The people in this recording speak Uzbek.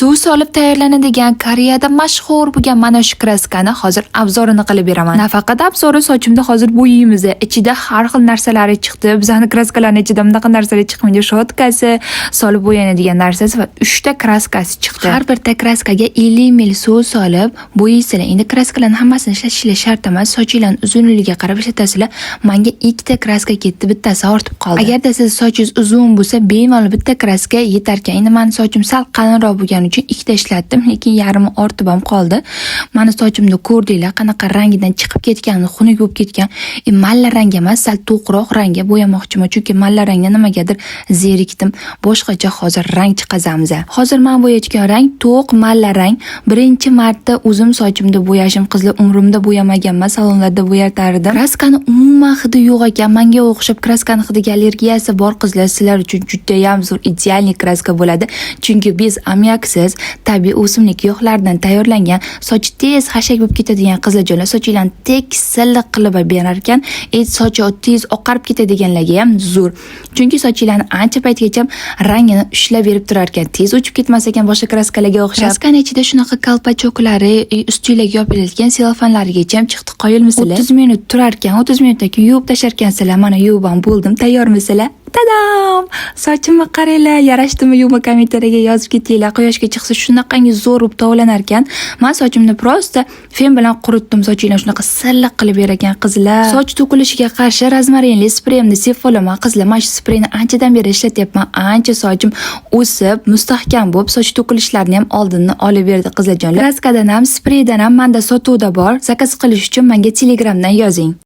Suv solib tayyorlanadigan Koreyada mashhur bo'lgan mana shu kraskani hozir obzorini qilib beraman. Nafaqat obzori, sochimda hozir bo'yaymiz. Ichida har xil narsalari chiqdi. Bizning kraskalarning ichida bunaqa narsalar chiqmaydi. Shotkasi, solib bo'yanadigan narsasi va 3 ta kraskasi chiqdi. Har birta kraskaga 50 ml suv solib bo'yaysizlar. Endi kraskalarning hammasini ishlatishlar shart emas. Sochinglarning uzunligiga qarab ishlatasizlar. Menga 2 ta kraska ketdi, bittasi ortib qoldi. Agarda siz sochingiz uzun bo'lsa, bemalol bitta kraska yetarkan. Endi men sochim sal qalinroq bo'lgani uchun 2 ta ishlatdim, lekin yarmi ortib ham qoldi. Mana sochimni ko'rdinglar, qanaqa rangidan chiqib ketganini, xunuk bo'lib ketgan. Malla rang emas, sal to'qroq rangga bo'yamoqchiman, chunki malla rangga nimagadir zerikdim. Boshqacha hozir rang chiqazamiz. Hozir men bo'yayotgan rang to'q malla rang. Birinchi marta o'zim sochimda bo'yashim, qizlar umrimda bo'yamagan emas, salonlarda bo'yatardim. Kraskani umuman hidi yo'q ekan. Menga o'xshab kraskani hidiga allergiyasi bor qizlar, sizlar uchun juda ham zo'r idealniy kraska bo'ladi. Chunki biz amyaksiz, tabiiy o'simlik yog'laridan tayyorlangan, soch tez xashak bo'lib ketadigan qizlarjonlar sochinglarni tekis silliq qilib berar ekan, sochi tez oqarib ketadiganlarga ham zo'r. Chunki sochinglarni ancha paytgacha rangini ushlab berib turar ekan, tez o'chib ketmas ekan boshqa kraskalarga o'xshab. Kraskaning ichida shunaqa kalpachoklari, ustinglarga yopilgan sellofanlarigacha ham chiqdi. Qoyilmisizlar? 30 minut turar ekan, 30 minutdan keyin yuvib tashlar ekansizlar. Mana yuvib ham bo'ldim, tayyormisizlar? Tadam! Sochimni qaranglar, yarashdimi yo'qmi kommentariyaga yozib ketinglar. Quyoshga chiqsa shunaqangi zo'r bo'lib tovlanar ekan. Men sochimni prosta fen bilan quritdim. Sochinglar shunaqa silliq qilib berar ekan qizlar. Soch to'kilishiga qarshi rozmarinli spreyimni sevib olaman qizlar. Men shu spreyni anchadan beri ishlatyapman. Ancha sochim o'sib, mustahkam bo'lib, soch to'kilishlarini ham oldinni olib berdi qizlarjonlar. Kraskadan ham, spreydan ham menda sotuvda bor. Zakaz qilish uchun menga Telegramdan yozing.